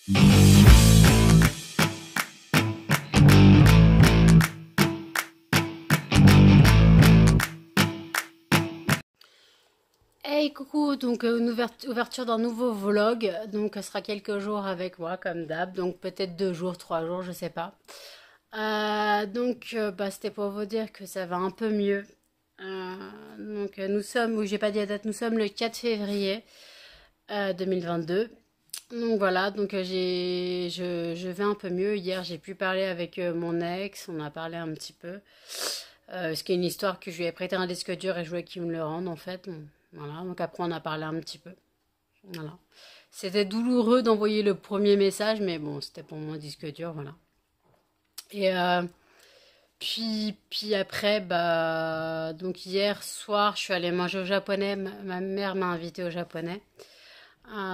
Hey coucou, donc une ouverture d'un nouveau vlog, donc ce sera quelques jours avec moi comme d'hab, donc peut-être 2 jours, 3 jours, je sais pas. Bah, c'était pour vous dire que ça va un peu mieux. Nous sommes, oui j'ai pas dit la date, nous sommes le 4 février 2022. Donc voilà, je vais un peu mieux. Hier j'ai pu parler avec mon ex, on a parlé un petit peu. Ce qui est une histoire que je lui ai prêté un disque dur et je voulais qu'il me le rende en fait. Voilà, donc après on a parlé un petit peu. Voilà. C'était douloureux d'envoyer le premier message, mais bon, c'était pour mon disque dur, voilà. Et puis après, bah, donc hier soir, je suis allée manger au japonais. Ma mère m'a invité au japonais.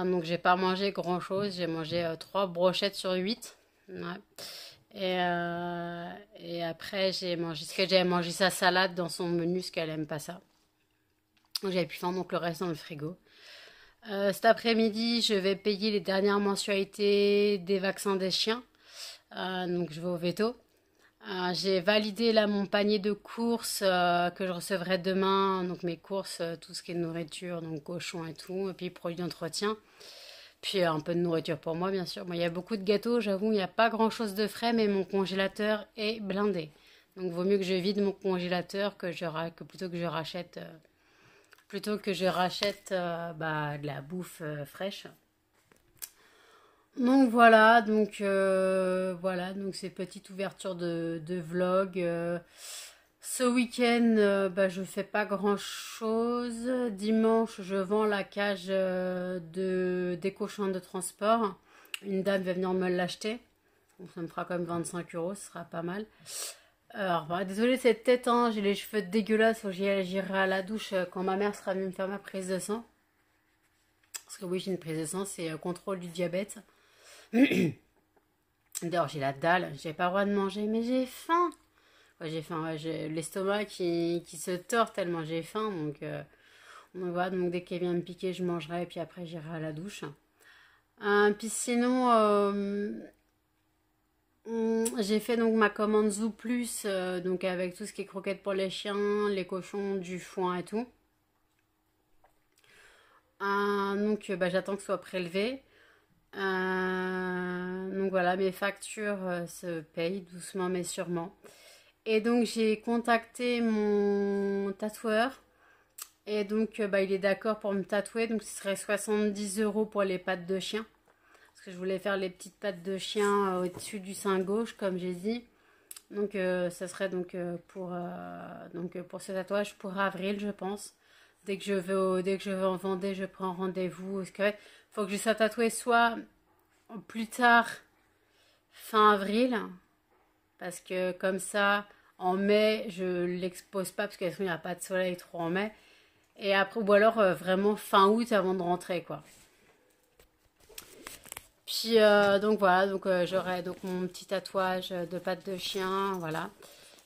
Donc j'ai pas mangé grand-chose. J'ai mangé 3 brochettes sur 8. Ouais. Et après, j'ai mangé, ce que j'avais mangé sa salade dans son menu, parce qu'elle aime pas ça. J'avais pu faire donc le reste dans le frigo. Cet après-midi, je vais payer les dernières mensualités des vaccins des chiens. Donc je vais au veto. J'ai validé là mon panier de courses que je recevrai demain. Donc mes courses, tout ce qui est nourriture, donc cochon et tout, et puis produits d'entretien. Puis un peu de nourriture pour moi, bien sûr. Moi, il y a beaucoup de gâteaux, j'avoue, il n'y a pas grand-chose de frais, mais mon congélateur est blindé. Donc vaut mieux que je vide mon congélateur que plutôt que je rachète bah, de la bouffe fraîche. Donc voilà, donc ces petites ouvertures de vlog. Ce week-end, bah, je fais pas grand-chose. Dimanche, je vends la cage des cochons de transport. Une dame va venir me l'acheter. Donc, ça me fera quand même 25 euros, ce sera pas mal. Alors, bah, désolée cette tête, hein, j'ai les cheveux dégueulasses, faut que j'irai à la douche quand ma mère sera venue me faire ma prise de sang. Parce que oui, j'ai une prise de sang, c'est contrôle du diabète. D'ailleurs, j'ai la dalle, j'ai pas le droit de manger, mais j'ai faim. Ouais, j'ai faim, ouais, j'ai l'estomac qui se tord tellement j'ai faim. Donc voilà, donc dès qu'elle vient me piquer, je mangerai et puis après j'irai à la douche. Puis sinon, j'ai fait donc ma commande Zoo Plus, donc avec tout ce qui est croquettes pour les chiens, les cochons, du foin et tout. Bah, j'attends que ce soit prélevé. Donc voilà, mes factures se payent doucement mais sûrement. Et donc j'ai contacté mon tatoueur. Et donc bah, il est d'accord pour me tatouer. Donc ce serait 70 euros pour les pattes de chien. Parce que je voulais faire les petites pattes de chien au-dessus du sein gauche, comme j'ai dit. Donc ça serait pour ce tatouage pour avril, je pense. Dès que je vais en Vendée, je prends rendez-vous. Parce que, ouais, faut que je sois tatouée soit plus tard, fin avril, parce que comme ça, en mai, je l'expose pas, parce qu'il n'y a pas de soleil trop en mai. Et après, ou alors vraiment fin août avant de rentrer, quoi. Puis donc voilà, donc j'aurai donc mon petit tatouage de pattes de chien, voilà.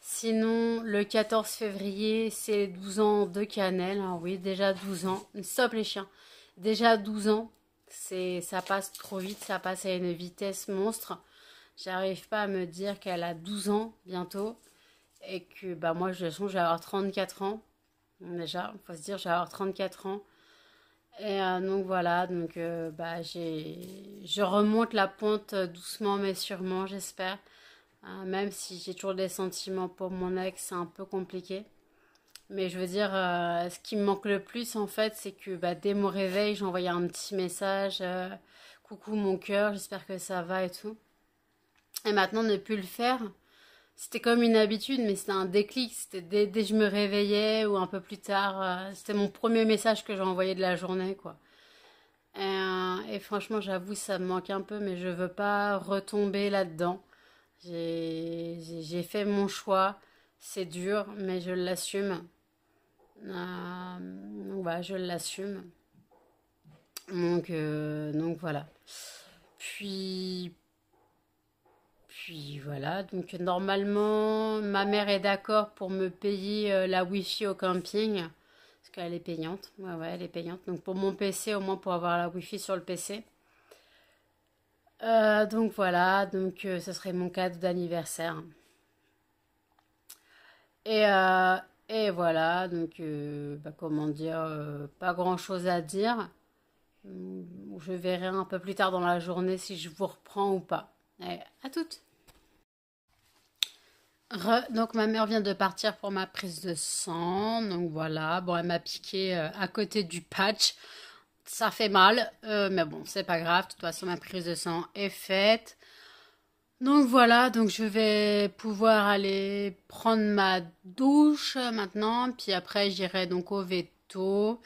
Sinon, le 14 février, c'est les 12 ans de Cannelle. Ah oui, déjà 12 ans. Stop les chiens. Déjà 12 ans. Ça passe trop vite, ça passe à une vitesse monstre. J'arrive pas à me dire qu'elle a 12 ans bientôt. Et que bah moi, de toute façon, je vais avoir 34 ans. Déjà, il faut se dire, je vais avoir 34 ans. Et donc voilà, donc bah, je remonte la pente doucement mais sûrement, j'espère. Même si j'ai toujours des sentiments pour mon ex, c'est un peu compliqué. Mais je veux dire, ce qui me manque le plus en fait, c'est que bah, dès mon réveil, j'envoyais un petit message. Coucou mon cœur, j'espère que ça va et tout. Et maintenant, ne plus le faire, c'était comme une habitude, mais c'était un déclic. C'était dès que je me réveillais ou un peu plus tard. C'était mon premier message que j'ai envoyé de la journée, quoi. Et franchement, j'avoue, ça me manque un peu, mais je veux pas retomber là-dedans. J'ai fait mon choix. C'est dur, mais je l'assume. Donc voilà, je l'assume. Donc voilà. Puis, puis voilà. Donc normalement, ma mère est d'accord pour me payer la Wi-Fi au camping. Parce qu'elle est payante. Ouais, ouais, elle est payante. Donc pour mon PC, au moins pour avoir la Wi-Fi sur le PC. Donc voilà, donc ce serait mon cadeau d'anniversaire. Et, euh, et voilà, donc bah, comment dire, pas grand-chose à dire. Je verrai un peu plus tard dans la journée si je vous reprends ou pas. Allez, à toutes. Donc ma mère vient de partir pour ma prise de sang. Donc voilà, bon elle m'a piqué à côté du patch. Ça fait mal, mais bon c'est pas grave. De toute façon ma prise de sang est faite. Donc voilà, donc je vais pouvoir aller prendre ma douche maintenant. Puis après j'irai donc au veto.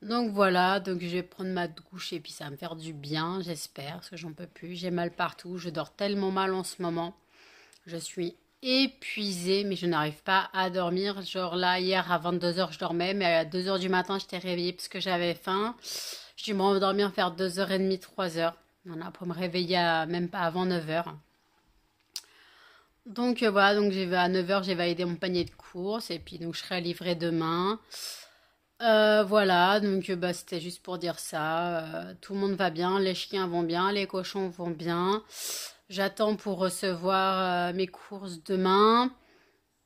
Donc voilà, donc je vais prendre ma douche et puis ça va me faire du bien, j'espère, parce que j'en peux plus. J'ai mal partout, je dors tellement mal en ce moment. Je suis épuisée, mais je n'arrive pas à dormir. Genre là, hier à 22 heures, je dormais, mais à 2 heures du matin, j'étais réveillée parce que j'avais faim. Je dû me rendormir vers 2h30, 3 heures. Voilà, pour me réveiller même pas avant 9 heures. Donc voilà, donc j'ai à 9 heures, j'ai validé mon panier de courses et puis donc je serai livrée demain. Voilà, donc bah, c'était juste pour dire ça. Tout le monde va bien, les chiens vont bien, les cochons vont bien. J'attends pour recevoir mes courses demain.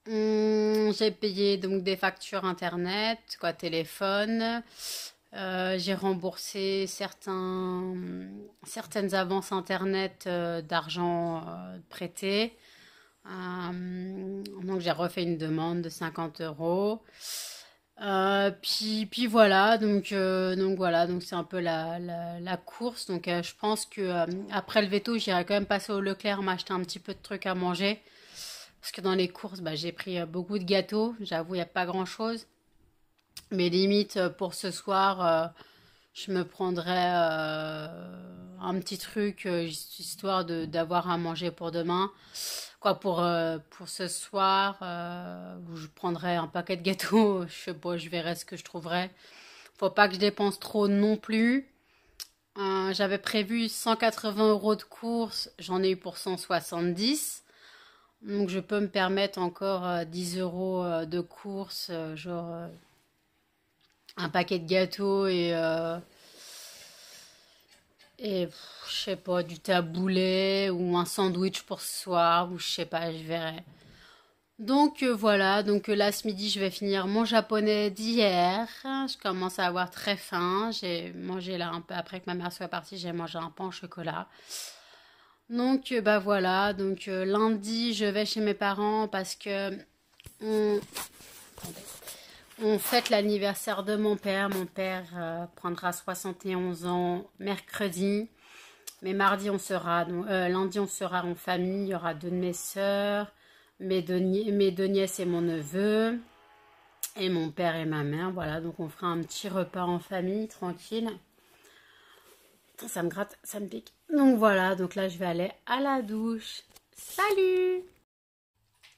J'ai payé donc des factures internet, quoi, téléphone. J'ai remboursé certaines avances internet d'argent prêté. Donc j'ai refait une demande de 50 euros. Puis voilà, donc voilà, donc c'est un peu la course. Donc je pense que après le veto, j'irai quand même passer au Leclerc m'acheter un petit peu de trucs à manger. Parce que dans les courses, bah, j'ai pris beaucoup de gâteaux. J'avoue, il n'y a pas grand-chose. Mais limite, pour ce soir, je me prendrais un petit truc, histoire d'avoir à manger pour demain. Quoi, pour ce soir, où je prendrais un paquet de gâteaux, je sais pas, je verrai ce que je trouverai. Faut pas que je dépense trop non plus. J'avais prévu 180 euros de courses, j'en ai eu pour 170. Donc je peux me permettre encore 10 euros de courses, genre un paquet de gâteaux je sais pas, du taboulé ou un sandwich pour ce soir, ou je sais pas, je verrai. Donc voilà, donc là ce midi je vais finir mon japonais d'hier. Je commence à avoir très faim. J'ai mangé là un peu après que ma mère soit partie, j'ai mangé un pain au chocolat. Donc bah voilà, donc lundi je vais chez mes parents parce que on, on fête l'anniversaire de mon père. Mon père prendra 71 ans mercredi. Mais mardi lundi on sera en famille. Il y aura deux de mes sœurs, mes deux nièces et mon neveu, et mon père et ma mère. Voilà, donc on fera un petit repas en famille, tranquille. Putain, ça me gratte, ça me pique. Donc voilà, donc là je vais aller à la douche. Salut!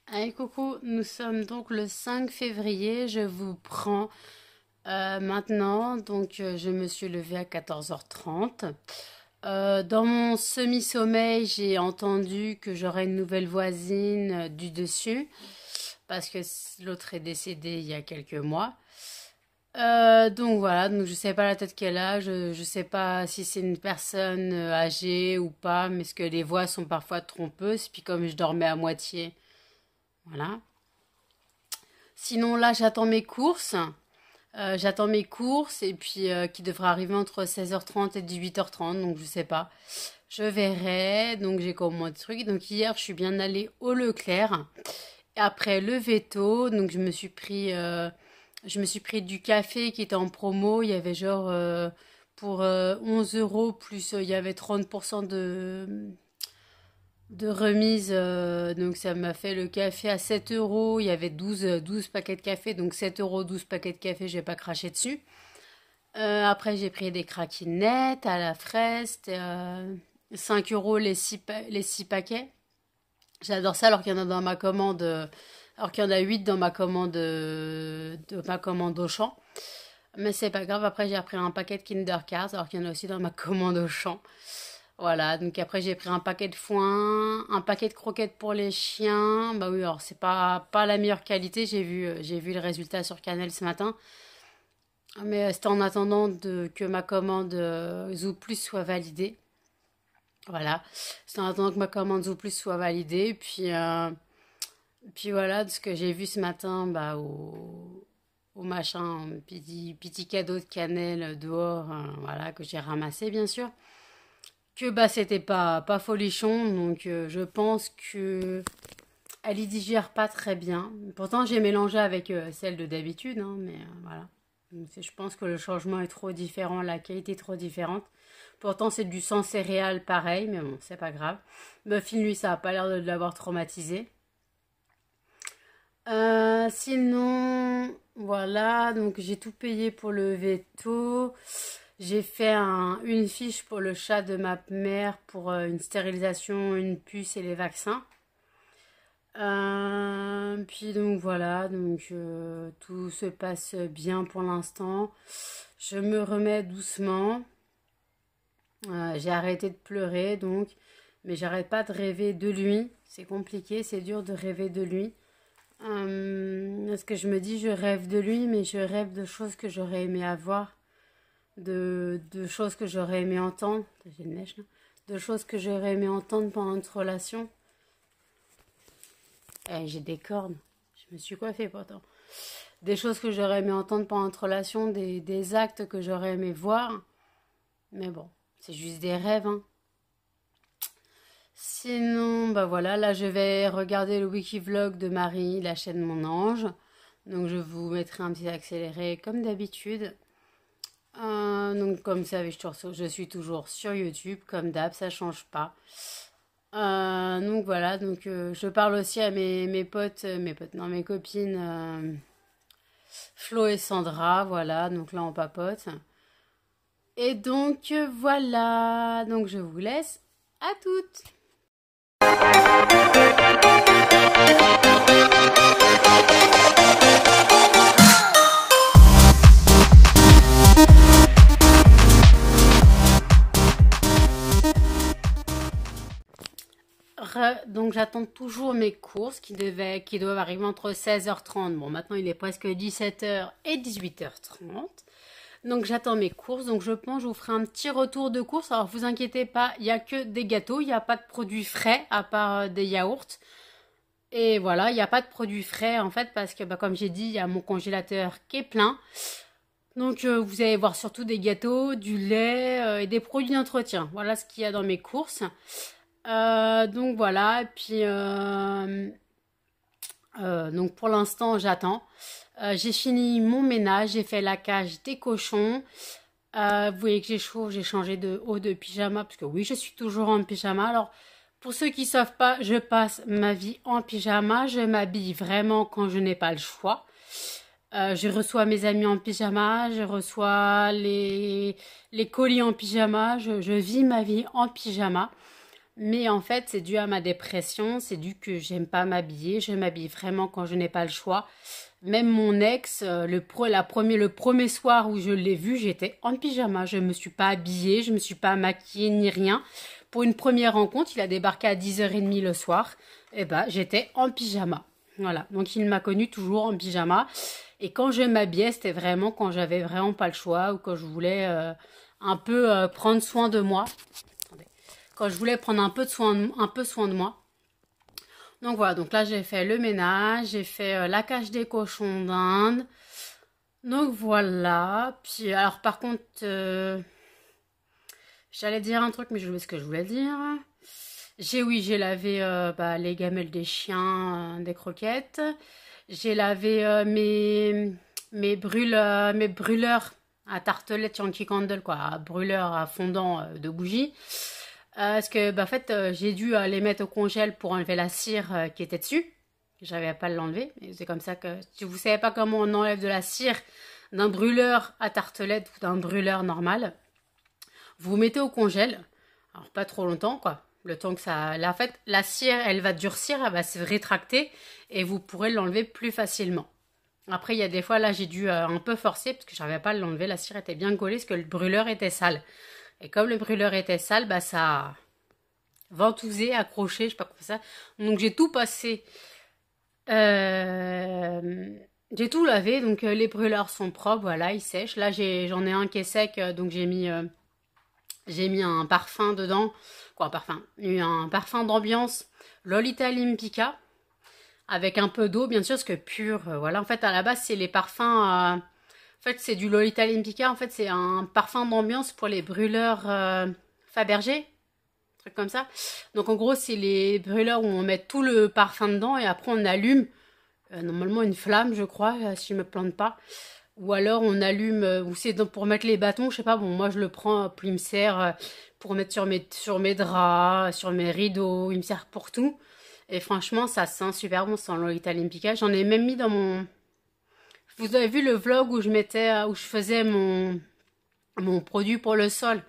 Allez, coucou, nous sommes donc le 5 février. Je vous prends maintenant. Donc je me suis levée à 14h30. Dans mon semi-sommeil, j'ai entendu que j'aurais une nouvelle voisine du dessus, parce que l'autre est décédée il y a quelques mois. Donc voilà, donc je sais pas la tête qu'elle a, je sais pas si c'est une personne âgée ou pas, mais parce que les voix sont parfois trompeuses, puis comme je dormais à moitié, voilà. Sinon là, j'attends mes courses et puis qui devraient arriver entre 16h30 et 18h30, donc je sais pas. Je verrai, donc j'ai commandé des trucs. Donc hier, je suis bien allée au Leclerc. Et après le veto, donc je me suis pris du café qui était en promo. Il y avait genre pour 11 euros plus il y avait 30% de remise. Donc ça m'a fait le café à 7 euros. Il y avait 12 paquets de café, donc 7 euros, 12 paquets de café, je vais pas cracher dessus. Après, j'ai pris des craquinettes à la fraise, c'était 5 euros les 6 paquets. J'adore ça alors qu'il y en a dans ma commande, alors qu'il y en a 8 dans ma commande, de ma commande Auchan. Mais c'est pas grave, après j'ai pris un paquet de Kinder Cars alors qu'il y en a aussi dans ma commande Auchan. Voilà, donc après j'ai pris un paquet de foin, un paquet de croquettes pour les chiens. Bah oui, alors c'est pas la meilleure qualité, j'ai vu le résultat sur Canal ce matin. Mais c'était en attendant que ma commande Zoo Plus soit validée. Voilà, c'est en attendant que ma commande Zooplus soit validée. Puis voilà, de ce que j'ai vu ce matin, bah, au machin, petit cadeau de cannelle dehors, voilà, que j'ai ramassé bien sûr. Que bah c'était pas folichon, donc je pense que elle y digère pas très bien. Pourtant j'ai mélangé avec celle de d'habitude, hein, mais voilà. Donc, je pense que le changement est trop différent, la qualité est trop différente. Pourtant c'est du sans céréales pareil, mais bon, c'est pas grave. Muffin lui ça a pas l'air de l'avoir traumatisé. Sinon, voilà, donc j'ai tout payé pour le veto. J'ai fait une fiche pour le chat de ma mère pour une stérilisation, une puce et les vaccins. Puis donc voilà, donc tout se passe bien pour l'instant. Je me remets doucement. J'ai arrêté de pleurer donc, mais j'arrête pas de rêver de lui. C'est compliqué, c'est dur de rêver de lui. Parce que je me dis, je rêve de lui, mais je rêve de choses que j'aurais aimé avoir, de choses que j'aurais aimé entendre. J'ai une neige là. De choses que j'aurais aimé entendre pendant notre relation. J'ai des cornes. Je me suis coiffée pourtant. Des choses que j'aurais aimé entendre pendant notre relation, des actes que j'aurais aimé voir. Mais bon, c'est juste des rêves, hein. Sinon, bah voilà, là je vais regarder le wiki-vlog de Marie, la chaîne Mon Ange. Donc je vous mettrai un petit accéléré comme d'habitude. Donc comme ça, je suis toujours sur YouTube, comme d'hab, ça change pas. Donc voilà, donc je parle aussi à mes copines Flo et Sandra, voilà, donc là on papote. Et donc voilà, donc je vous laisse à toutes. Donc j'attends toujours mes courses qui doivent arriver entre 16h30. Bon, maintenant il est presque 17h et 18h30. Donc j'attends mes courses. Donc je pense que je vous ferai un petit retour de courses. Alors vous inquiétez pas, il n'y a que des gâteaux. Il n'y a pas de produits frais à part des yaourts. Et voilà, il n'y a pas de produits frais en fait parce que bah, comme j'ai dit, il y a mon congélateur qui est plein. Donc vous allez voir surtout des gâteaux, du lait et des produits d'entretien. Voilà ce qu'il y a dans mes courses. Donc voilà, et puis donc pour l'instant j'attends. J'ai fini mon ménage, j'ai fait la cage des cochons. Vous voyez que j'ai chaud, j'ai changé de haut de pyjama parce que oui, je suis toujours en pyjama. Alors pour ceux qui ne savent pas, je passe ma vie en pyjama. Je m'habille vraiment quand je n'ai pas le choix. Je reçois mes amis en pyjama, je reçois les colis en pyjama. Je vis ma vie en pyjama. Mais en fait, c'est dû à ma dépression, c'est dû que j'aime pas m'habiller, je m'habille vraiment quand je n'ai pas le choix. Même mon ex, le premier soir où je l'ai vu, j'étais en pyjama, je me suis pas habillée, je me suis pas maquillée ni rien. Pour une première rencontre, il a débarqué à 10h30 le soir, et ben j'étais en pyjama. Voilà, donc il m'a connue toujours en pyjama. Et quand je m'habillais, c'était vraiment quand j'avais vraiment pas le choix ou quand je voulais un peu prendre soin de moi. Quand je voulais prendre un peu soin de moi. Donc voilà, donc là j'ai fait le ménage, j'ai fait la cage des cochons d'Inde. Donc voilà. Puis alors par contre, j'allais dire un truc mais je oublié ce que je voulais dire. J'ai lavé les gamelles des chiens, des croquettes. J'ai lavé mes brûleurs à tartelette Yankee Candle, quoi, à brûleurs à fondant de bougies. Parce que en fait j'ai dû les mettre au congèle pour enlever la cire qui était dessus. J'avais pas à l'enlever. C'est comme ça que si vous savez pas comment on enlève de la cire d'un brûleur à tartelette ou d'un brûleur normal, vous vous mettez au congèle. Alors pas trop longtemps quoi. Le temps que ça... Là, en fait, la cire, elle va durcir, elle va se rétracter et vous pourrez l'enlever plus facilement. Après, il y a des fois, là, j'ai dû un peu forcer parce que je n'arrivais pas à l'enlever. La cire était bien collée parce que le brûleur était sale. Et comme le brûleur était sale, ça a ventousé, accroché, je sais pas comment ça. Donc j'ai tout passé. J'ai tout lavé, donc les brûleurs sont propres, voilà, ils sèchent. Là j'en ai un qui est sec, donc j'ai mis un parfum dedans quoi, un parfum d'ambiance Lolita Olympica, avec un peu d'eau, bien sûr, parce que pur, voilà. En fait, à la base, c'est les parfums, en fait, c'est du Lolita Olympica, en fait, c'est un parfum d'ambiance pour les brûleurs Fabergé, truc comme ça. Donc, en gros, c'est les brûleurs où on met tout le parfum dedans et après, on allume, normalement, une flamme, je crois, si je me plante pas. Ou alors on allume, ou c'est pour mettre les bâtons, je sais pas, bon moi je le prends, puis il me sert pour mettre sur mes draps, sur mes rideaux, il me sert pour tout. Et franchement ça sent super bon sans Lolita Olympica. J'en ai même mis dans mon... Vous avez vu le vlog où je mettais, où je faisais mon produit pour le sol.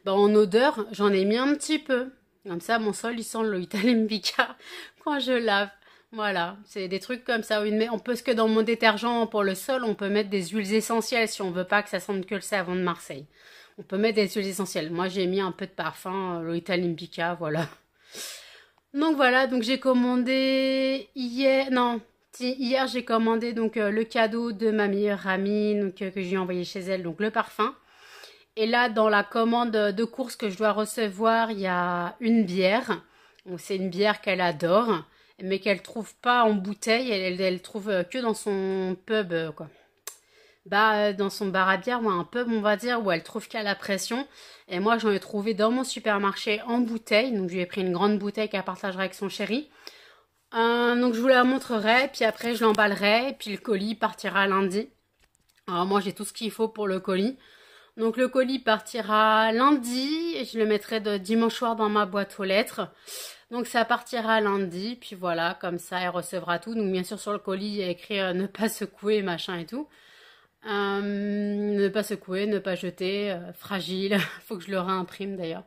Ben, en odeur, j'en ai mis un petit peu. Comme ça mon sol il sent le Lolita Olympica quand je lave. Voilà, c'est des trucs comme ça. On peut, ce que dans mon détergent pour le sol, on peut mettre des huiles essentielles si on veut pas que ça sente que le savon de Marseille. On peut mettre des huiles essentielles. Moi, j'ai mis un peu de parfum, Lolita Olympica, voilà. Donc voilà, donc j'ai commandé hier, non, hier j'ai commandé donc le cadeau de ma meilleure amie, donc que j'ai envoyé chez elle, donc le parfum. Et là, dans la commande de course que je dois recevoir, il y a une bière. Donc c'est une bière qu'elle adore, mais qu'elle trouve pas en bouteille. Elle trouve que dans son pub, quoi. Bah, dans son bar à bière ou un pub, on va dire, où elle trouve qu'à la pression. Et moi, j'en ai trouvé dans mon supermarché en bouteille. Donc, je lui ai pris une grande bouteille qu'elle partagera avec son chéri. Donc, je vous la montrerai. Puis après, je l'emballerai. Et puis, le colis partira lundi. Alors, moi, j'ai tout ce qu'il faut pour le colis. Donc, le colis partira lundi. Et je le mettrai de dimanche soir dans ma boîte aux lettres. Donc, ça partira lundi. Puis voilà, comme ça, elle recevra tout. Donc, bien sûr, sur le colis, il y a écrit ne pas secouer, machin et tout. Ne pas secouer, ne pas jeter, fragile. Faut que je le réimprime d'ailleurs.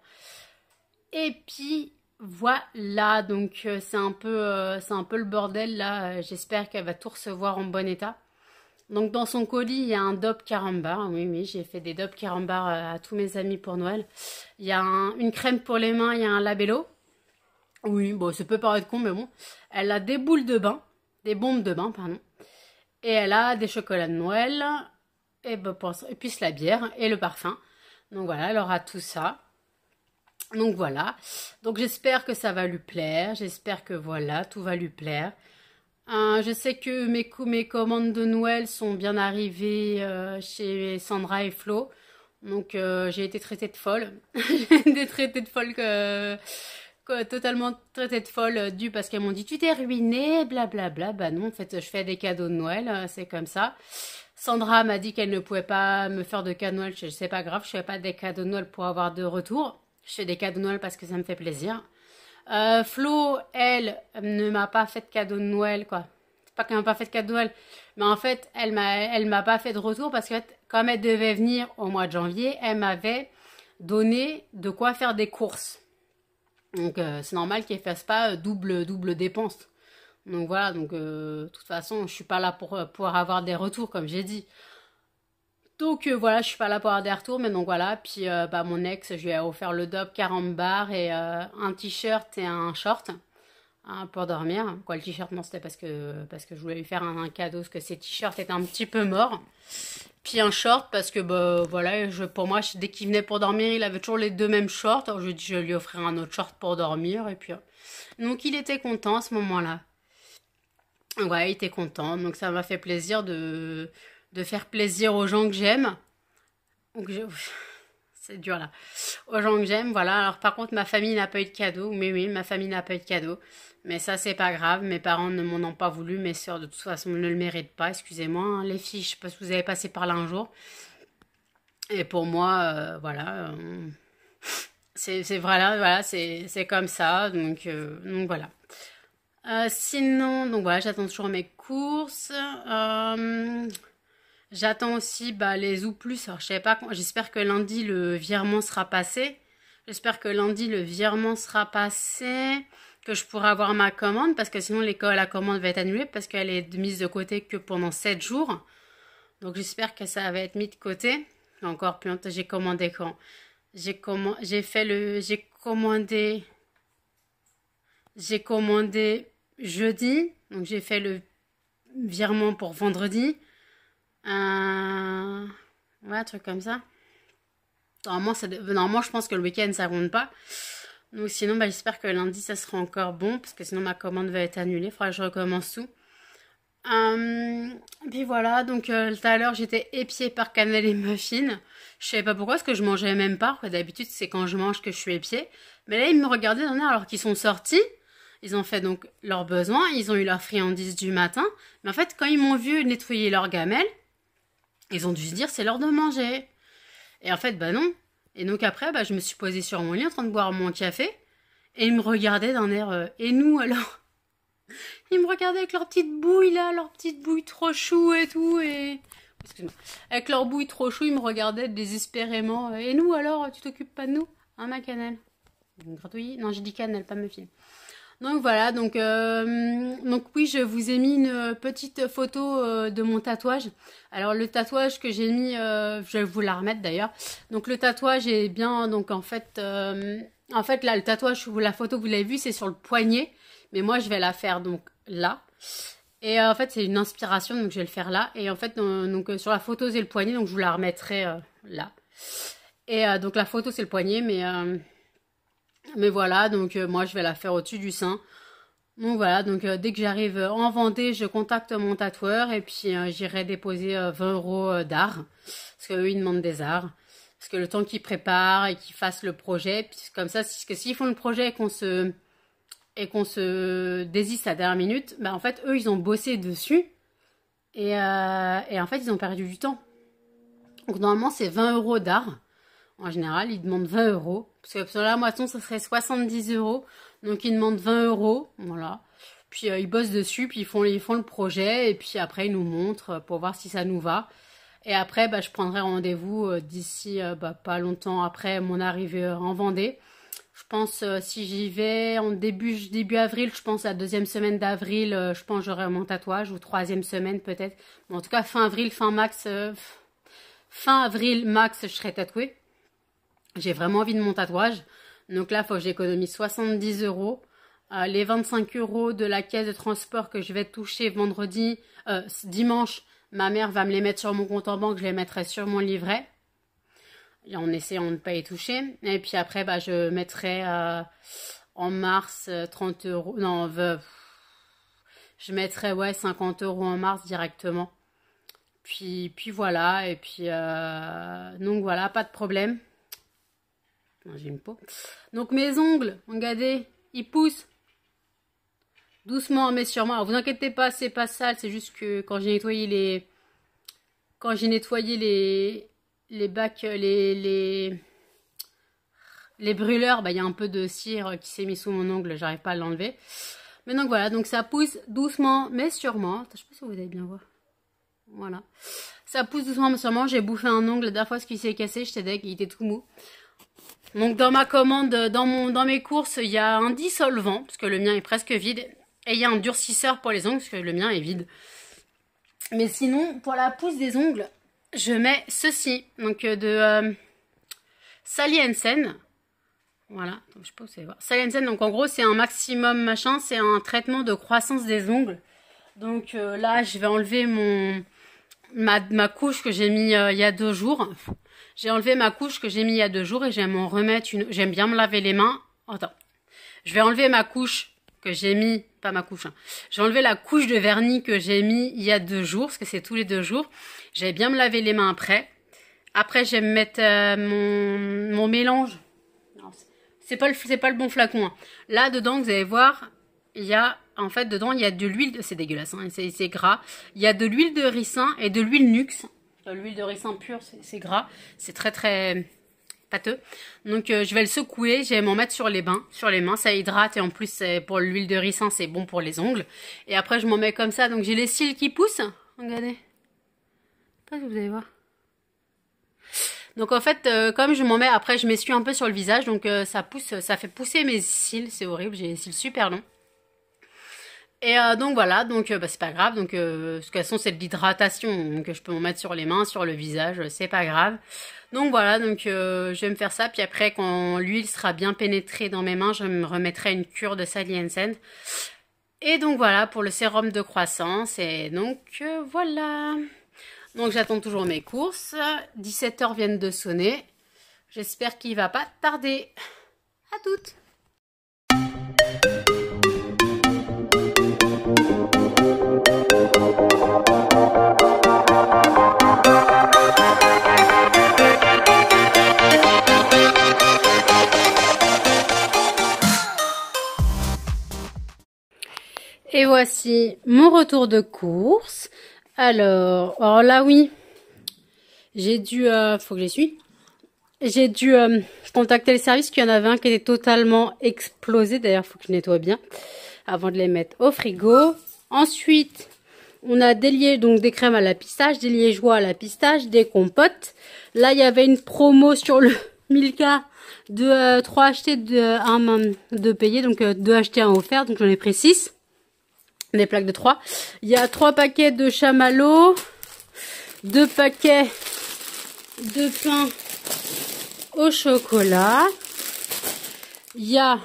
Et puis voilà, donc c'est un peu le bordel là. J'espère qu'elle va tout recevoir en bon état. Donc dans son colis, il y a un Dop Carambar. Oui, oui, j'ai fait des Dop Carambar à tous mes amis pour Noël. Il y a une crème pour les mains, il y a un labello. Oui, bon, ça peut paraître con, mais bon. Elle a des boules de bain, des bombes de bain, pardon. Et elle a des chocolats de Noël, et puis la bière et le parfum. Donc voilà, elle aura tout ça. Donc voilà. Donc j'espère que ça va lui plaire. J'espère que voilà, tout va lui plaire. Je sais que mes commandes de Noël sont bien arrivées chez Sandra et Flo. Donc j'ai été traitée de folle. J'ai été traitée de folle totalement traitée de folle dû parce qu'elles m'ont dit tu t'es ruinée, blablabla. Bah non, en fait, je fais des cadeaux de Noël, c'est comme ça. Sandra m'a dit qu'elle ne pouvait pas me faire de cadeaux de Noël. Je sais pas grave, je fais pas des cadeaux de Noël pour avoir de retour. Je fais des cadeaux de Noël parce que ça me fait plaisir. Flo, elle, ne m'a pas fait de cadeau de Noël, quoi. C'est pas qu'elle m'a pas fait de cadeau de Noël, mais en fait, elle m'a pas fait de retour parce que comme elle devait venir au mois de janvier, elle m'avait donné de quoi faire des courses. Donc c'est normal qu'elle fasse pas double dépense. Donc voilà, donc de toute façon, je suis pas là pour avoir des retours comme j'ai dit. Donc voilà, je suis pas là pour avoir des retours, mais donc voilà. Puis bah mon ex, je lui ai offert le Dop Carambar et un t-shirt et un short pour dormir. Quoi, le t-shirt, non, c'était parce que je voulais lui faire un cadeau, parce que ses t-shirts étaient un petit peu morts. Puis un short parce que bah voilà, pour moi, dès qu'il venait pour dormir, il avait toujours les deux mêmes shorts. Alors je lui ai dit, je vais lui offrir un autre short pour dormir et puis donc il était content à ce moment-là. Ouais, il était content, donc ça m'a fait plaisir de faire plaisir aux gens que j'aime. Donc c'est dur là. Aux gens que j'aime, voilà. Alors par contre, ma famille n'a pas eu de cadeau. Mais oui, ma famille n'a pas eu de cadeau. Mais ça, c'est pas grave. Mes parents ne m'en ont pas voulu. Mes sœurs, de toute façon, ne le méritent pas. Excusez-moi, hein, les filles, je sais pas si vous avez passé par là un jour. Et pour moi, voilà. Voilà, c'est comme ça. Donc voilà. Sinon, donc voilà, j'attends toujours mes courses. J'attends aussi bah, les ou plus. Alors, je sais pas, j'espère que lundi le virement sera passé. J'espère que lundi le virement sera passé, que je pourrai avoir ma commande parce que sinon la commande va être annulée parce qu'elle est mise de côté que pendant 7 jours. Donc j'espère que ça va être mis de côté. Encore plus longtemps, j'ai commandé quand? J'ai commandé jeudi. Donc j'ai fait le virement pour vendredi. Ouais, un truc comme ça. Normalement, je pense que le week-end, ça compte pas. Donc sinon, bah, j'espère que lundi, ça sera encore bon, parce que sinon ma commande va être annulée. Il faudra que je recommence tout. Puis voilà, donc tout à l'heure, j'étais épiée par Cannelle et Muffin. Je savais pas pourquoi, parce que je mangeais même pas. D'habitude, c'est quand je mange que je suis épiée. Mais là, ils me regardaient dans l'air alors qu'ils sont sortis. Ils ont fait donc leurs besoins, ils ont eu leur friandise du matin. Mais en fait, quand ils m'ont vu nettoyer leur gamelle, ils ont dû se dire c'est l'heure de manger. Et en fait, bah non. Et donc après, bah, je me suis posée sur mon lit en train de boire mon café. Et ils me regardaient d'un air et nous alors? Ils me regardaient avec leur petite bouille là, leur petite bouille trop chou et tout. Et excuse-moi. Avec leur bouille trop chou, ils me regardaient désespérément. Et nous alors, tu t'occupes pas de nous? Hein, ma cannelle? Gratouille? Non, j'ai dit cannelle, pas Muffin. Donc voilà, donc oui, je vous ai mis une petite photo de mon tatouage. Alors le tatouage que j'ai mis, je vais vous la remettre d'ailleurs. Donc le tatouage est bien, donc en fait là le tatouage, la photo que vous l'avez vue, c'est sur le poignet. Mais moi je vais la faire donc là. Et en fait c'est une inspiration, donc je vais le faire là. Et en fait donc sur la photo c'est le poignet, donc je vous la remettrai là. Et donc la photo c'est le poignet, mais voilà, donc moi je vais la faire au-dessus du sein. Donc voilà, donc dès que j'arrive en Vendée, je contacte mon tatoueur et puis j'irai déposer 20 € d'art. Parce qu'eux, ils demandent des arts. Parce que le temps qu'ils préparent et qu'ils fassent le projet, puis comme ça, parce que s'ils font le projet et qu'on se désiste à la dernière minute, bah en fait, eux, ils ont bossé dessus et en fait, ils ont perdu du temps. Donc normalement, c'est 20 € d'art. En général, ils demandent 20 €. Parce que sur la moisson, ça serait 70 €. Donc, ils demandent 20 €. Voilà. Puis, ils bossent dessus. Puis, ils font le projet. Et puis, après, ils nous montrent pour voir si ça nous va. Et après, bah, je prendrai rendez-vous d'ici pas longtemps après mon arrivée en Vendée. Je pense, si j'y vais en début avril, je pense la deuxième semaine d'avril, je pense j'aurai mon tatouage. Ou troisième semaine peut-être. Bon, en tout cas, fin avril, fin avril max, je serai tatouée. J'ai vraiment envie de mon tatouage. Donc là, il faut que j'économise 70 €. Les 25 € de la caisse de transport que je vais toucher dimanche, ma mère va me les mettre sur mon compte en banque. Je les mettrai sur mon livret. Et en essayant de ne pas y toucher. Et puis après, bah, je mettrai en mars 30 €. Non, je mettrai 50 € en mars directement. Puis voilà. Et puis, donc voilà, pas de problème. J'ai une peau. Donc mes ongles, regardez, ils poussent doucement mais sûrement. Alors vous inquiétez pas, c'est pas sale, c'est juste que quand j'ai nettoyé les bacs, les brûleurs, bah il y a un peu de cire qui s'est mis sous mon ongle, j'arrive pas à l'enlever. Mais donc voilà, donc ça pousse doucement mais sûrement. Attends, je sais pas si vous allez bien voir. Voilà. Ça pousse doucement mais sûrement. J'ai bouffé un ongle la dernière fois, ce qui s'est cassé, j'étais deg, il était tout mou. Donc dans ma commande, dans mes courses, il y a un dissolvant, parce que le mien est presque vide. Et il y a un durcisseur pour les ongles, parce que le mien est vide. Mais sinon, pour la pousse des ongles, je mets ceci. Donc de Sally Hansen. Voilà, donc, je sais pas si vous allez voir. Sally Hansen, donc en gros c'est un maximum machin, c'est un traitement de croissance des ongles. Donc là, je vais enlever ma couche que j'ai mis il y a 2 jours. J'ai enlevé ma couche que j'ai mis il y a 2 jours et j'aime en remettre une. J'aime bien me laver les mains. Attends. Je vais enlever ma couche que j'ai mis. Pas ma couche. Hein. J'ai enlevé la couche de vernis que j'ai mis il y a 2 jours. Parce que c'est tous les 2 jours. J'aime bien me laver les mains après. Après, je vais me mettre mon mélange. C'est pas le bon flacon. Hein. Là, dedans, vous allez voir, il y a. En fait, dedans, il y a de l'huile. C'est dégueulasse. Hein, c'est gras. Il y a de l'huile de ricin et de l'huile Nux. L'huile de ricin pure, c'est gras. C'est très très pâteux. Donc je vais le secouer. Je vais m'en mettre sur les mains. Ça hydrate et en plus pour l'huile de ricin, c'est bon pour les ongles. Et après je m'en mets comme ça. Donc j'ai les cils qui poussent. Regardez. Je sais pas si vous allez voir. Donc en fait, comme je m'en mets, après je m'essuie un peu sur le visage. Donc ça pousse, ça fait pousser mes cils. C'est horrible. J'ai les cils super longs. Et donc voilà, donc bah, c'est pas grave, donc de toute façon c'est de l'hydratation, donc je peux m'en mettre sur les mains, sur le visage, c'est pas grave. Donc voilà, donc je vais me faire ça, puis après quand l'huile sera bien pénétrée dans mes mains, je me remettrai une cure de Sally Hansen. Et donc voilà pour le sérum de croissance, et donc voilà. Donc j'attends toujours mes courses, 17 h viennent de sonner, j'espère qu'il va pas tarder. À toutes. Et voici mon retour de course. Alors là oui, j'ai dû, faut que j'essuie. J'ai dû contacter le service, qu'il y en avait un qui était totalement explosé. D'ailleurs, il faut que je nettoie bien avant de les mettre au frigo. Ensuite, on a donc des crèmes à la pistache, des liégeois à la pistache, des compotes. Là, il y avait une promo sur le Milka de 3 achetés, de payer, donc 2 achetés, 1 offert. Donc j'en ai pris 6, des plaques de 3. Il y a 3 paquets de chamallow, 2 paquets de pain au chocolat. Il y a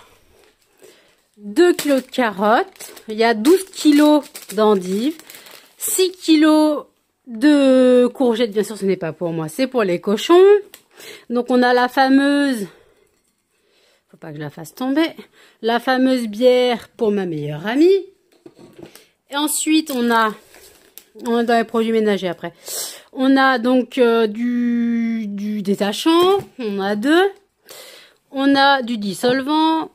2 kilos de carottes. Il y a 12 kilos d'endives. 6 kilos de courgettes. Bien sûr, ce n'est pas pour moi, c'est pour les cochons. Donc, on a la fameuse... Faut pas que je la fasse tomber. La fameuse bière pour ma meilleure amie. Et ensuite, on est dans les produits ménagers après. On a donc du détachant, on a 2. On a du dissolvant.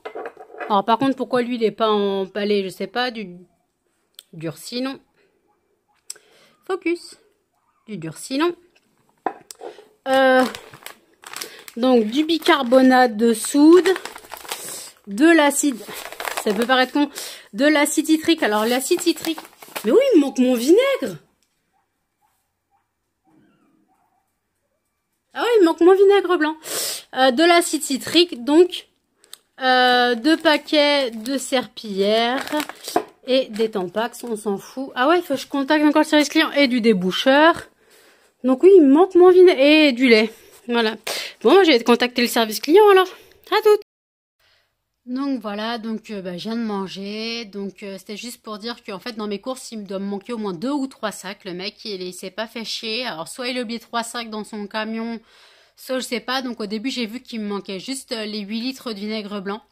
Alors par contre, pourquoi lui il n'est pas emballé, je sais pas. Du durcilon. Focus. Du durcilon. Donc du bicarbonate de soude. De l'acide. Ça peut paraître con. De l'acide citrique. Alors l'acide citrique. Mais oui, il me manque mon vinaigre. Ah oui, il manque mon vinaigre blanc. De l'acide citrique, donc 2 paquets de serpillière et des Tampax, on s'en fout. Ah ouais, il faut que je contacte encore le service client et du déboucheur. Donc oui, il me manque mon vinaigre et du lait. Voilà. Bon, moi, je vais contacter le service client alors. À toutes. Donc voilà, donc je viens de manger, donc c'était juste pour dire qu'en fait dans mes courses il me doit me manquer au moins 2 ou 3 sacs, le mec il s'est pas fait chier, alors soit il a oublié 3 sacs dans son camion, soit je sais pas, donc au début j'ai vu qu'il me manquait juste les 8 litres de vinaigre blanc,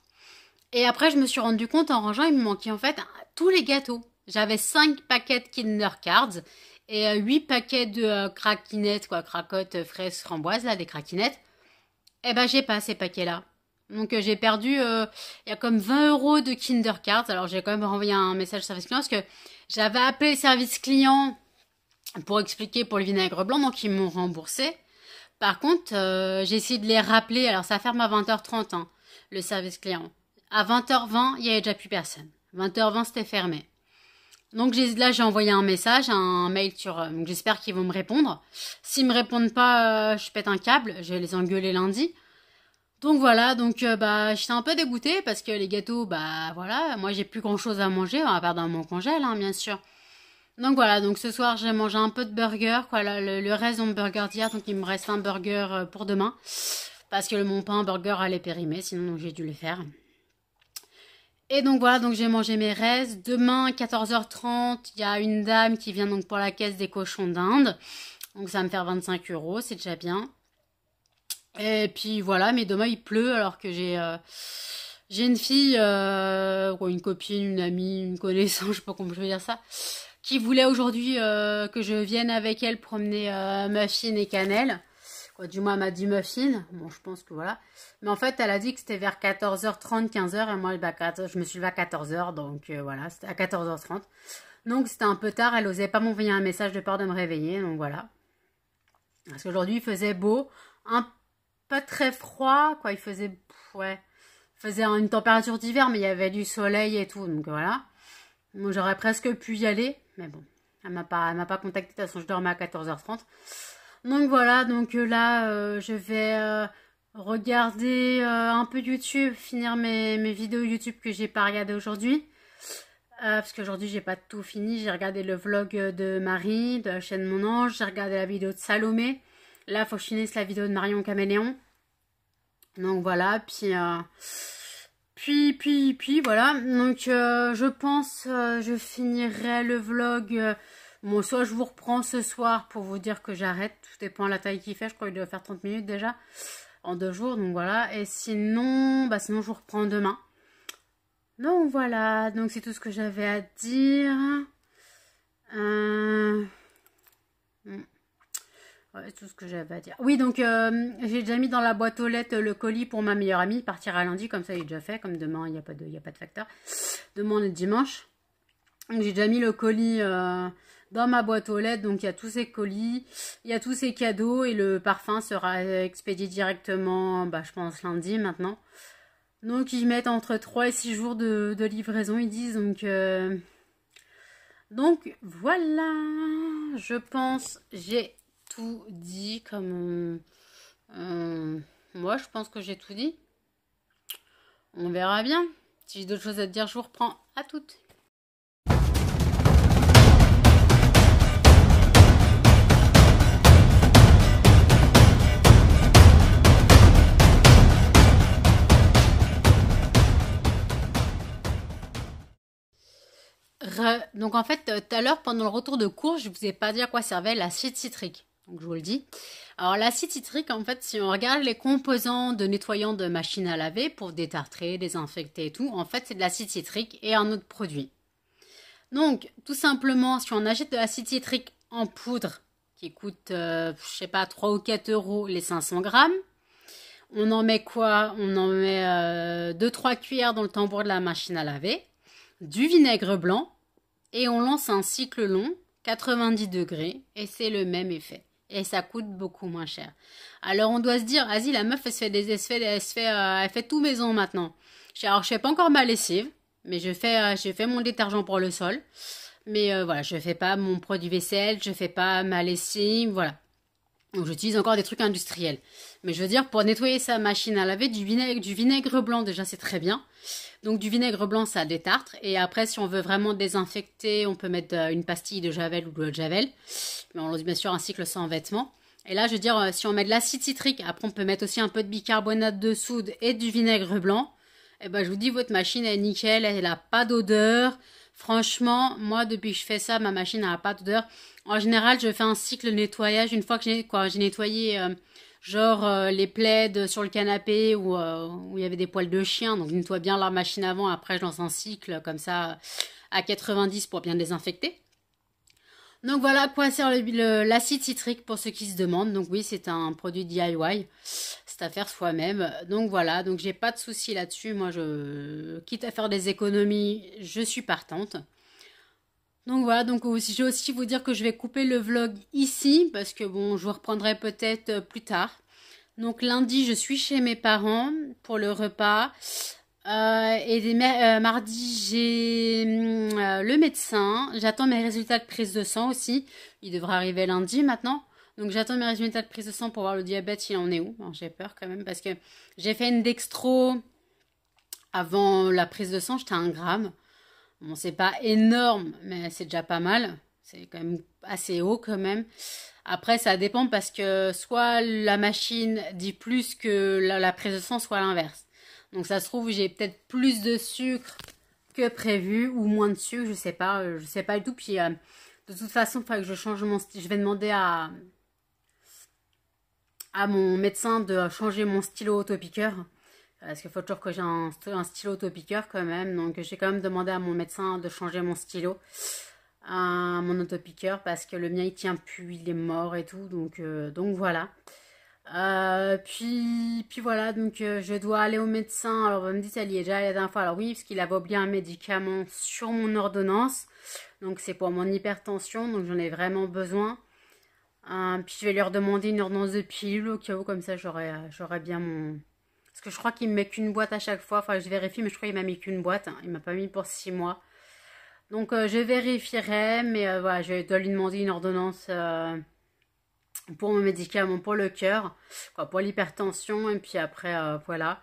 et après je me suis rendu compte en rangeant il me manquait en fait tous les gâteaux, j'avais 5 paquets de Kinder Cards, et 8 paquets de craquinettes, quoi, cracottes, fraises, framboises, là des craquinettes, et ben j'ai pas ces paquets là. Donc j'ai perdu, il y a comme 20 € de Kinder Cards. Alors j'ai quand même renvoyé un message au service client parce que j'avais appelé le service client pour expliquer pour le vinaigre blanc, donc ils m'ont remboursé. Par contre, j'ai essayé de les rappeler, alors ça ferme à 20h30, hein, le service client. À 20h20, il n'y avait déjà plus personne. 20h20, c'était fermé. Donc là, j'ai envoyé un message, un mail sur... donc j'espère qu'ils vont me répondre. S'ils me répondent pas, je pète un câble, je vais les engueuler lundi. Donc voilà, donc j'étais un peu dégoûtée parce que les gâteaux, voilà, moi j'ai plus grand chose à manger, à part dans mon congèle, hein, bien sûr. Donc voilà, donc ce soir j'ai mangé un peu de burger, quoi, le reste de mon burger d'hier, donc il me reste un burger pour demain. Parce que mon pain burger allait périmer, sinon j'ai dû le faire. Et donc voilà, donc j'ai mangé mes restes. Demain, 14h30, il y a une dame qui vient donc pour la caisse des cochons d'Inde. Donc ça va me faire 25 €, c'est déjà bien. Et puis voilà, mais demain il pleut alors que j'ai une fille, une copine, une amie, une connaissance, je sais pas comment je vais dire ça, qui voulait aujourd'hui que je vienne avec elle promener Muffin et Cannelle. Quoi, du moins elle m'a dit Muffin, bon je pense que voilà. Mais en fait elle a dit que c'était vers 14h30, 15h et moi je me suis levée à 14h, donc voilà, c'était à 14h30. Donc c'était un peu tard, elle osait pas m'envoyer un message de peur de me réveiller, donc voilà. Parce qu'aujourd'hui il faisait beau, pas très froid, quoi, il faisait une température d'hiver, mais il y avait du soleil et tout, donc voilà. Bon, j'aurais presque pu y aller, mais bon, elle m'a pas contacté, de toute façon je dormais à 14h30. Donc voilà, donc là, je vais regarder un peu YouTube, finir mes vidéos YouTube que j'ai pas regardé aujourd'hui. Parce qu'aujourd'hui j'ai pas tout fini, j'ai regardé le vlog de Marie, de la chaîne Mon Ange, j'ai regardé la vidéo de Salomé. Là, il faut que je finisse la vidéo de Marion Caméléon. Donc voilà, puis voilà. Donc je pense je finirai le vlog. Bon, soit je vous reprends ce soir pour vous dire que j'arrête. Tout dépend de la taille qu'il fait. Je crois qu'il doit faire 30 minutes déjà en 2 jours. Donc voilà. Et sinon, sinon je vous reprends demain. Donc voilà. Donc c'est tout ce que j'avais à dire. Ouais, tout ce que j'avais à dire. Oui, donc j'ai déjà mis dans la boîte aux lettres le colis pour ma meilleure amie. Il partira lundi, comme ça il est déjà fait. Comme demain, il n'y a pas de facteur. Demain, on est dimanche. Donc j'ai déjà mis le colis dans ma boîte aux lettres, donc il y a tous ces colis, il y a tous ces cadeaux et le parfum sera expédié directement, je pense lundi maintenant. Donc ils mettent entre 3 et 6 jours de livraison, ils disent, donc voilà, je pense j'ai tout dit comme... moi je pense que j'ai tout dit. On verra bien. Si j'ai d'autres choses à te dire, je vous reprends. À toutes. Donc en fait, tout à l'heure, pendant le retour de cours, je vous ai pas dit à quoi servait l'acide citrique. Donc je vous le dis. Alors l'acide citrique, en fait, si on regarde les composants de nettoyant de machine à laver pour détartrer, désinfecter et tout, en fait, c'est de l'acide citrique et un autre produit. Donc, tout simplement, si on achète de l'acide citrique en poudre, qui coûte, je sais pas, 3 ou 4 euros les 500 grammes, on en met quoi? On en met 2-3 cuillères dans le tambour de la machine à laver, du vinaigre blanc, et on lance un cycle long, 90 degrés, et c'est le même effet. Et ça coûte beaucoup moins cher. Alors on doit se dire, vas-y, la meuf, elle fait tout maison maintenant. Alors je fais pas encore ma lessive, mais je fais mon détergent pour le sol. Mais voilà, je fais pas mon produit vaisselle, je fais pas ma lessive, voilà. Donc j'utilise encore des trucs industriels. Mais je veux dire, pour nettoyer sa machine à laver, du vinaigre blanc, déjà c'est très bien. Donc du vinaigre blanc, ça détartre. Et après, si on veut vraiment désinfecter, on peut mettre une pastille de javel ou de l'eau de javel. Mais on lance bien sûr un cycle sans vêtements. Et là, je veux dire, si on met de l'acide citrique, après on peut mettre aussi un peu de bicarbonate de soude et du vinaigre blanc. Et je vous dis, votre machine est nickel, elle n'a pas d'odeur. Franchement, moi, depuis que je fais ça, ma machine n'a pas d'odeur. En général, je fais un cycle de nettoyage une fois que j'ai nettoyé les plaids sur le canapé où il y avait des poils de chien. Donc, je nettoie bien la machine avant. Après, je lance un cycle comme ça à 90 pour bien désinfecter. Donc, voilà à quoi sert l'acide citrique pour ceux qui se demandent. Donc, oui, c'est un produit DIY. C'est à faire soi-même. Donc, voilà. Donc, j'ai pas de souci là-dessus. Moi, quitte à faire des économies, je suis partante. Donc voilà, donc je vais aussi vous dire que je vais couper le vlog ici, parce que bon, je vous reprendrai peut-être plus tard. Donc lundi, je suis chez mes parents pour le repas. Mardi, j'ai le médecin. J'attends mes résultats de prise de sang aussi. Il devrait arriver lundi maintenant. Donc j'attends mes résultats de prise de sang pour voir le diabète, il en est où. J'ai peur quand même, parce que j'ai fait une dextro avant la prise de sang, j'étais à 1 gramme. Bon, c'est pas énorme, mais c'est déjà pas mal. C'est quand même assez haut quand même. Après, ça dépend parce que soit la machine dit plus que la prise de sang, soit l'inverse. Donc ça se trouve, j'ai peut-être plus de sucre que prévu ou moins de sucre, je sais pas du tout. Puis de toute façon, il faut que je change mon style. Je vais demander à mon médecin de changer mon stylo autopiqueur. Parce qu'il faut toujours que j'ai un stylo autopiqueur quand même. Donc j'ai quand même demandé à mon médecin de changer mon stylo à mon autopiqueur. Parce que le mien il tient plus, il est mort et tout. Donc voilà. Puis voilà, donc je dois aller au médecin. Alors vous me dites, elle y est déjà allée la dernière fois. Alors oui, parce qu'il avait oublié un médicament sur mon ordonnance. Donc c'est pour mon hypertension. Donc j'en ai vraiment besoin. Puis je vais lui redemander une ordonnance de pilule au cas où. Comme ça j'aurai bien mon... Parce que je crois qu'il me met qu'une boîte à chaque fois. Enfin, je vérifie, mais je crois qu'il m'a mis qu'une boîte. Il m'a pas mis pour 6 mois. Donc, je vérifierai. Mais voilà, je dois lui demander une ordonnance pour mon médicament, pour le cœur, pour l'hypertension. Et puis après, voilà.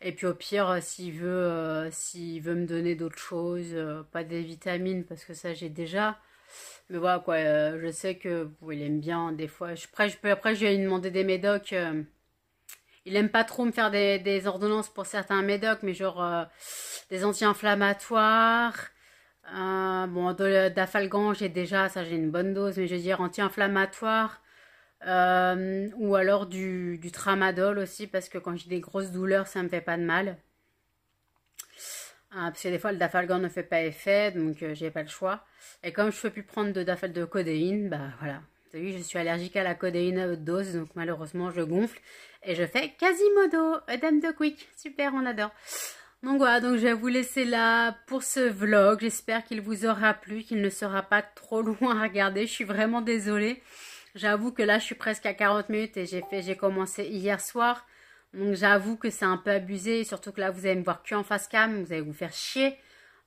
Et puis au pire, s'il veut me donner d'autres choses, pas des vitamines, parce que ça, j'ai déjà. Mais voilà, quoi. Je sais que il aime bien, des fois. Après, je vais lui demander des médocs. Il aime pas trop me faire des ordonnances pour certains médocs, mais genre des anti-inflammatoires. Bon, d'Afalgan, j'ai déjà, ça j'ai une bonne dose, mais je veux dire anti-inflammatoire. Ou alors du tramadol aussi, parce que quand j'ai des grosses douleurs, ça me fait pas de mal. Parce que des fois, le Dafalgan ne fait pas effet, donc j'ai pas le choix. Et comme je ne peux plus prendre de codéine, voilà. Vous avez vu, je suis allergique à la codéine à haute dose, donc malheureusement, je gonfle. Et je fais Quasimodo, Dame de Quick. Super, on adore. Donc voilà, donc je vais vous laisser là pour ce vlog. J'espère qu'il vous aura plu, qu'il ne sera pas trop loin à regarder. Je suis vraiment désolée. J'avoue que là, je suis presque à 40 minutes et j'ai commencé hier soir. Donc j'avoue que c'est un peu abusé. Surtout que là, vous allez me voir que en face cam. Vous allez vous faire chier.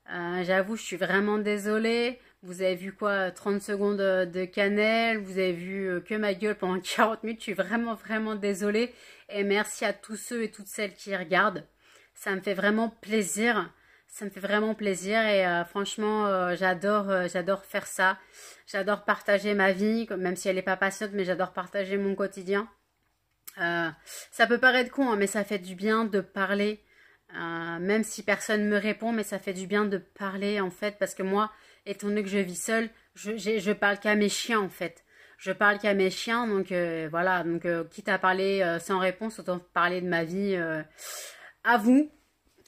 J'avoue, je suis vraiment désolée. Vous avez vu quoi? 30 secondes de cannelle. Vous avez vu que ma gueule pendant 40 minutes. Je suis vraiment, vraiment désolée. Et merci à tous ceux et toutes celles qui regardent. Ça me fait vraiment plaisir. Ça me fait vraiment plaisir et franchement, j'adore faire ça. J'adore partager ma vie, même si elle n'est pas patiente, mais j'adore partager mon quotidien. Ça peut paraître con, hein, mais ça fait du bien de parler. Même si personne me répond, mais ça fait du bien de parler en fait, parce que moi, étant donné que je vis seule, je parle qu'à mes chiens en fait. Je parle qu'à mes chiens, donc voilà. Donc quitte à parler sans réponse, autant parler de ma vie à vous.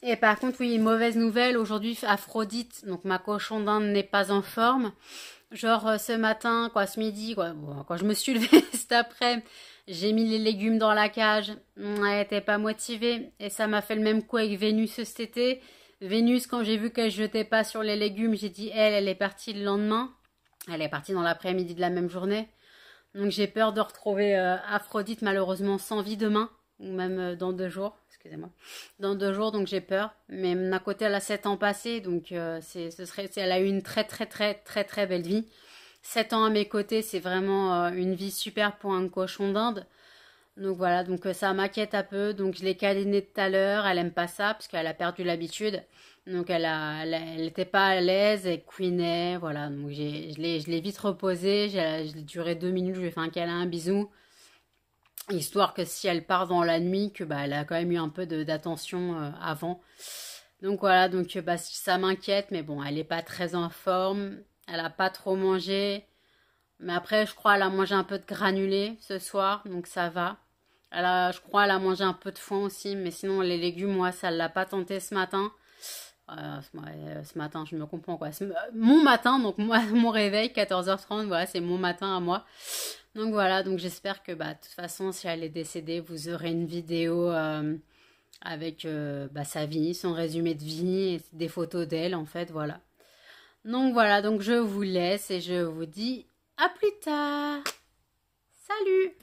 Et par contre, oui, mauvaise nouvelle, aujourd'hui, Aphrodite, donc ma cochon d'Inde n'est pas en forme. Genre, ce matin, quoi, ce midi, quoi, bon, quand je me suis levée cet après, j'ai mis les légumes dans la cage. Elle n'était pas motivée. Et ça m'a fait le même coup avec Vénus cet été. Vénus, quand j'ai vu qu'elle jetait pas sur les légumes, j'ai dit, elle est partie le lendemain. Elle est partie dans l'après-midi de la même journée. Donc j'ai peur de retrouver Aphrodite malheureusement sans vie demain. Ou même dans 2 jours, excusez-moi, dans 2 jours, donc j'ai peur. Mais d'un côté, elle a 7 ans passés, donc elle a eu une très très très très très belle vie. 7 ans à mes côtés, c'est vraiment une vie super pour un cochon d'Inde. Donc voilà, donc ça m'inquiète un peu. Donc je l'ai câlinée tout à l'heure, elle aime pas ça parce qu'elle a perdu l'habitude. Donc elle était pas à l'aise, elle couinait, voilà. Donc je l'ai vite reposée, j'ai duré 2 minutes, je lui ai fait un câlin, un bisou. Histoire que si elle part dans la nuit, que bah elle a quand même eu un peu d'attention avant. Donc voilà, donc bah ça m'inquiète, mais bon, elle n'est pas très en forme, elle a pas trop mangé. Mais après, je crois elle a mangé un peu de granulés ce soir, donc ça va. Je crois elle a mangé un peu de foin aussi, mais sinon les légumes, moi, ça l'a pas tenté ce matin. Ce matin, je me comprends quoi. Mon matin, donc moi, mon réveil, 14h30, voilà, c'est mon matin à moi. Donc voilà, donc j'espère que bah, de toute façon, si elle est décédée, vous aurez une vidéo avec sa vie, son résumé de vie, et des photos d'elle en fait, voilà. Donc voilà, donc je vous laisse et je vous dis à plus tard. Salut!